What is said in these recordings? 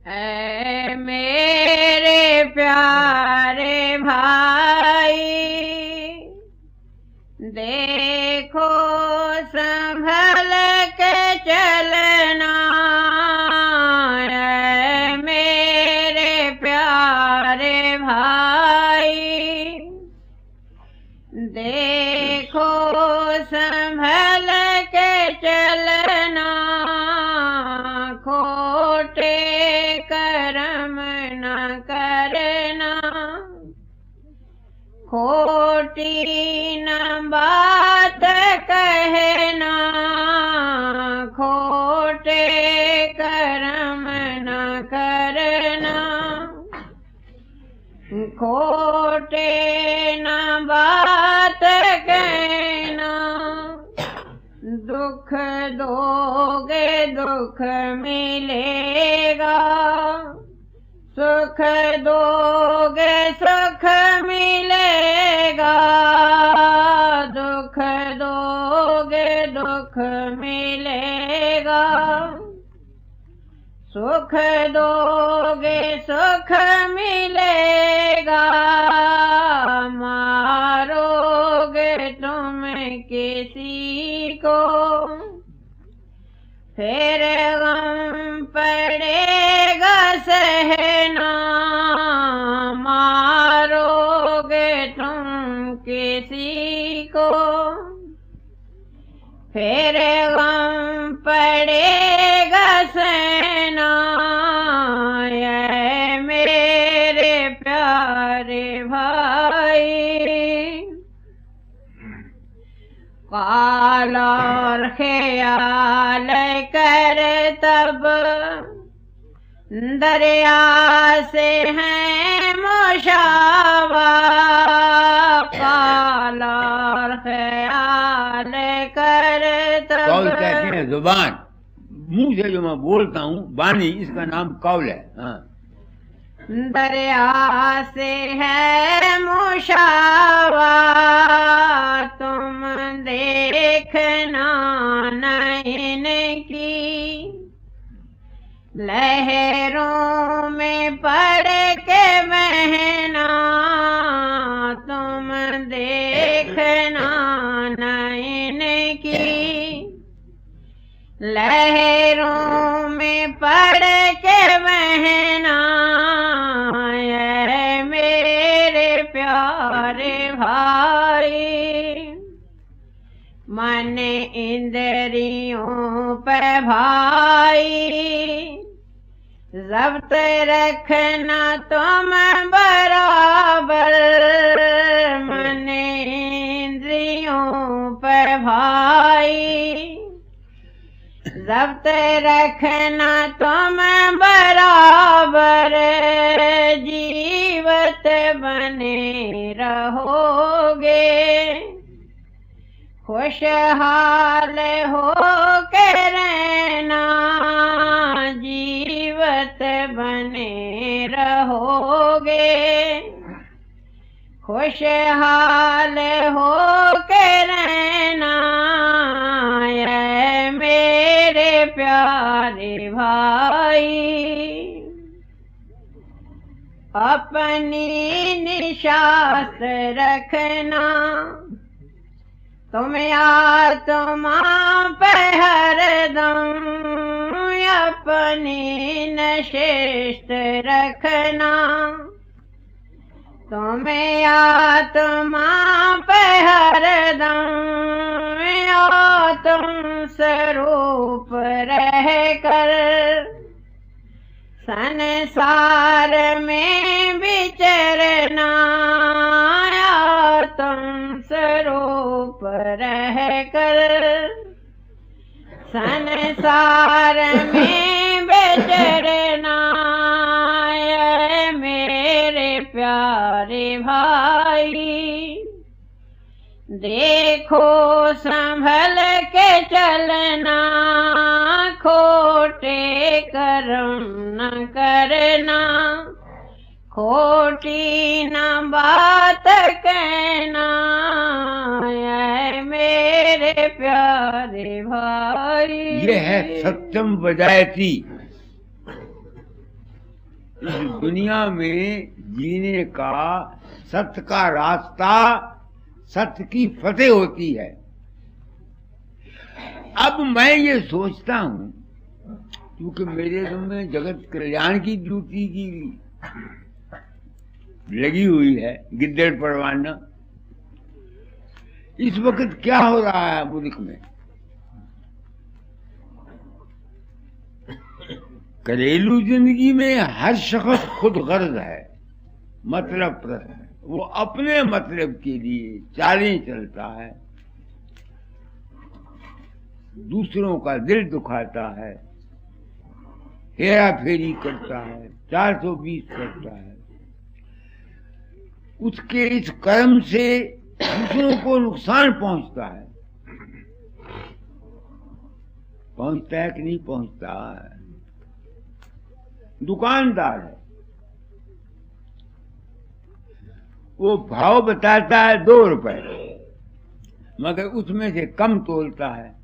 ऐ मेरे प्यारे भाई, देखो संभल के चलना। ऐ मेरे प्यारे भाई, देखो संभल के चलना। खोटे कर्म न करना, खोटी न बात कहना। खोटे कर्म न करना, खोटे न बात कहना। दुख दोगे दुख मिलेगा, सुख दोगे सुख मिलेगा। दुख दोगे दुख मिलेगा, सुख दोगे सुख मिलेगा। मारोगे तुम किसी को, फिर गम पड़ेगा सहना। मारोगे तुम किसी को, फिर गम पड़ेगा सहना। ऐ मेरे प्यारे भाई, काल और ख्याल कर तब दरिया से है मुशावा। काल और ख्याल कर तब, कौल कहते हैं जुबान, मुंह से जो मैं बोलता हूँ वाणी, इसका नाम कौल है। हाँ। दरिया से है मुशावा, तुम देखना नैन की। लहरों में पड़ के बहना, तुम देखना नैन की। लहरों में पड़ के बहना। ऐ मेरे प्यारे भाई, मन इंद्रियों पर भाई जब्त रखना तुम बराबर। मन इंद्रियों पर भाई जब्त रखना तुम बराबर। जीवत बने रहोगे, खुशहाल हो के रहना। जीवत बने रहोगे, खुशहाल हो के रहना। ऐ मेरे प्यारे भाई, अपनी निशात रखना। तुम आत्मा पे हरदम अपनी नशिस्त रखना। तुम आत्मा पे हरदम आत्म स्वरूप रह कर संसार में विचरना। आत्म स्वरूप रह कर संसार में विचरना। मेरे प्यारे भाई, देखो संभल के चलना। खोटे कर्म न करना, खोटी न बात कहना। ऐ मेरे प्यारे भाई, ये है सत्यम वजायती। इस दुनिया में जीने का सत्य का रास्ता, सत्य की फतेह होती है। अब मैं ये सोचता हूं, क्योंकि मेरे में जगत कल्याण की ड्यूटी की लगी हुई है, गिद्दड़ परवाना। इस वक्त क्या हो रहा है मुल्क में? घरेलू जिंदगी में हर शख्स खुद गर्ज है, मतलब प्रस्त है। वो अपने मतलब के लिए चालें चलता है, दूसरों का दिल दुखाता है, हेरा फेरी करता है, 420 करता है। उसके इस कर्म से दूसरों को नुकसान पहुंचता है। पहुंचता है कि नहीं पहुंचता है? दुकानदार है, वो भाव बताता है 2 रुपए, मगर उसमें से कम तोलता है,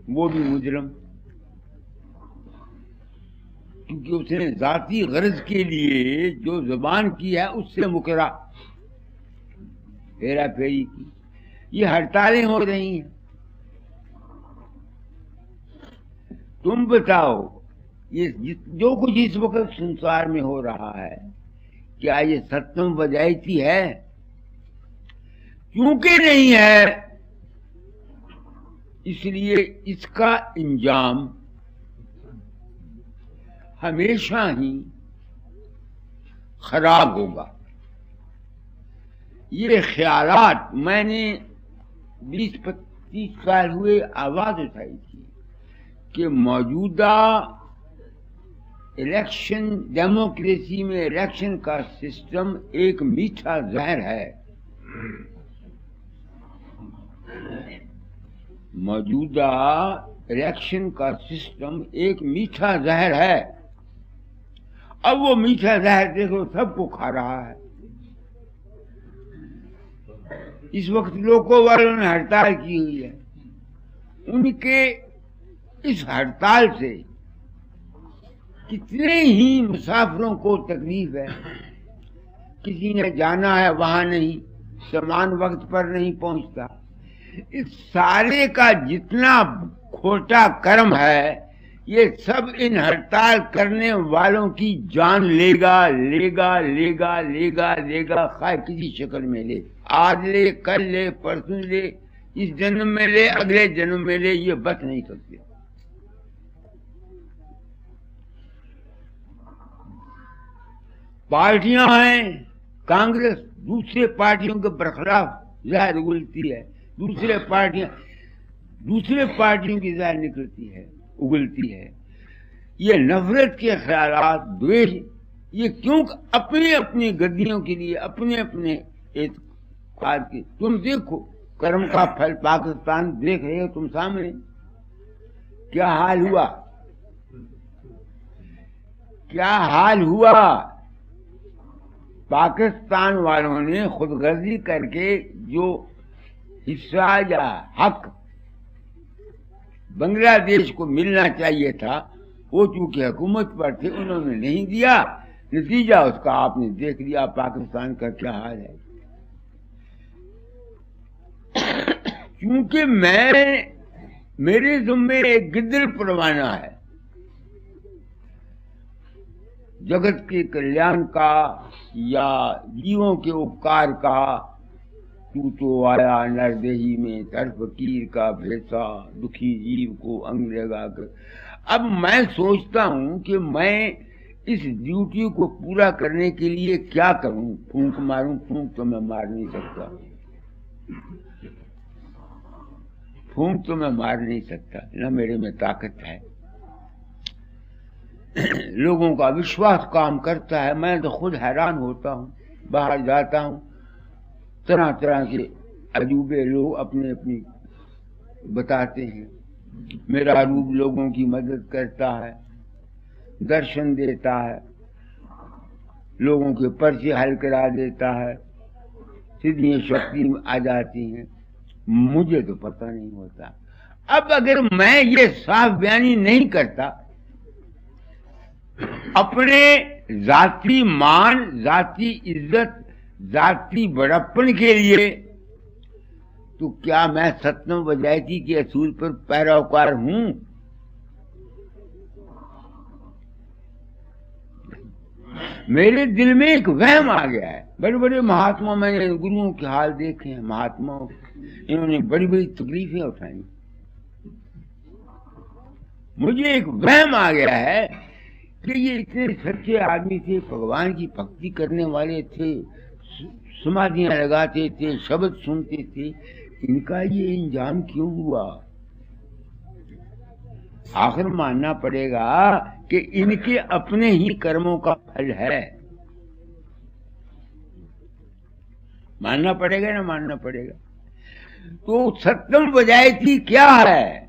वो भी मुजरम, क्योंकि उसने जाती गरज के लिए जो जुबान की है उससे मुकरा, हेरा फेरी की। ये हड़तालें हो रही हैं। तुम बताओ, ये जो कुछ इस वक्त संसार में हो रहा है, क्या ये सत्यम वजैती है? क्योंकि नहीं है, इसलिए इसका इंजाम हमेशा ही खराब होगा। ये ख्यालात मैंने 20-25 साल हुए आवाज उठाई थी कि मौजूदा इलेक्शन, डेमोक्रेसी में इलेक्शन का सिस्टम एक मीठा जहर है। मौजूदा इलेक्शन का सिस्टम एक मीठा जहर है। अब वो मीठा जहर देखो सबको खा रहा है। इस वक्त लोगों वालों ने हड़ताल की हुई है। उनके इस हड़ताल से कितने ही मुसाफिरों को तकलीफ है। किसी ने जाना है, वहां नहीं, सामान वक्त पर नहीं पहुंचता। इस सारे का जितना खोटा कर्म है, ये सब इन हड़ताल करने वालों की जान लेगा लेगा लेगा लेगा लेगा, खाए किसी शक्ल में ले, आज ले, कल ले, परसों ले, इस जन्म में ले, अगले जन्म में ले, ये बच नहीं सकते। पार्टियां हैं, कांग्रेस दूसरे पार्टियों के बरखिलाफ जहर उगलती है, दूसरे पार्टियों की जहर निकलती है, उगलती है। ये नफरत के ख्यालात, द्वेष, ये क्यों? अपनी अपनी गद्दियों के लिए, अपने अपने एतकाद के। तुम देखो कर्म का फल पाकिस्तान देख रहे हो तुम सामने, क्या हाल हुआ, क्या हाल हुआ। पाकिस्तान वालों ने खुदगर्जी करके जो हिस्सा या हक बांग्लादेश को मिलना चाहिए था, वो चूंकि हुकूमत पर थे, उन्होंने नहीं दिया। नतीजा उसका आपने देख लिया, पाकिस्तान का क्या हाल है। क्योंकि मेरे ज़िम्मे एक गिद्दड़ परवाना है, जगत के कल्याण का या जीवों के उपकार का। तू तो आया नरदेही में, तर फकीर का भेसा, दुखी जीव को अंग लगा कर। अब मैं सोचता हूं कि मैं इस ड्यूटी को पूरा करने के लिए क्या करूं? फूंक मारूं? फूंक तो मैं मार नहीं सकता, फूंक तो मैं मार नहीं सकता, न मेरे में ताकत है। लोगों का विश्वास काम करता है। मैं तो खुद हैरान होता हूँ, बाहर जाता हूँ, तरह तरह के अजूबे लोग अपने अपनी बताते हैं। मेरा रूप लोगों की मदद करता है, दर्शन देता है, लोगों के पर्चे हल करा देता है, सिद्धियां शक्ति आ जाती हैं। मुझे तो पता नहीं होता। अब अगर मैं ये साफ बयानी नहीं करता अपने जाति मान, जाति इज्जत, जाति बड़प्पन के लिए, तो क्या मैं सतनाम वजायती के असूल पर पैरोकार हूं? मेरे दिल में एक वहम आ गया है। बड़े बड़े महात्मा, मैंने गुरुओं के हाल देखे हैं, महात्माओं, इन्होंने बड़ी बड़ी तकलीफें उठाई। मुझे एक वहम आ गया है कि ये इतने सच्चे आदमी थे, भगवान की भक्ति करने वाले थे, समाधियां लगाते थे, शब्द सुनते थे, इनका ये इंजाम क्यों हुआ? आखिर मानना पड़ेगा कि इनके अपने ही कर्मों का फल है। मानना पड़ेगा ना, मानना पड़ेगा। तो सत्यम वजायती क्या है?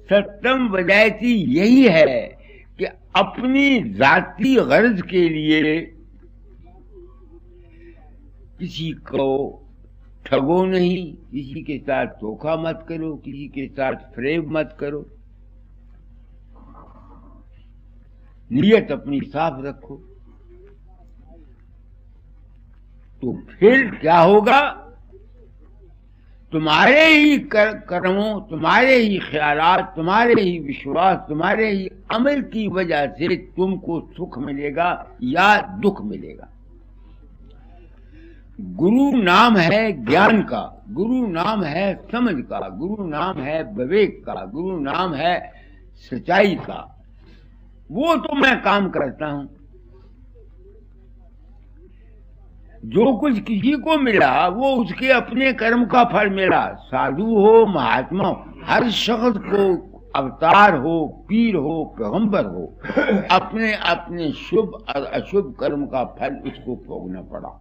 सत्यम वजायती यही है कि अपनी जाती गर्ज के लिए किसी को ठगो नहीं, किसी के साथ धोखा मत करो, किसी के साथ फ्रेब मत करो, नियत अपनी साफ रखो। तो फिर क्या होगा? तुम्हारे ही कर्मों, तुम्हारे ही ख्यालात, तुम्हारे ही विश्वास, तुम्हारे ही अमल की वजह से तुमको सुख मिलेगा या दुख मिलेगा। गुरु नाम है ज्ञान का, गुरु नाम है समझ का, गुरु नाम है विवेक का, गुरु नाम है सच्चाई का। वो तो मैं काम करता हूं। जो कुछ किसी को मिला वो उसके अपने कर्म का फल मिला। साधु हो, महात्मा हो, हर शख्स को, अवतार हो, पीर हो, पैगंबर हो, अपने अपने शुभ और अशुभ कर्म का फल उसको भोगना पड़ा।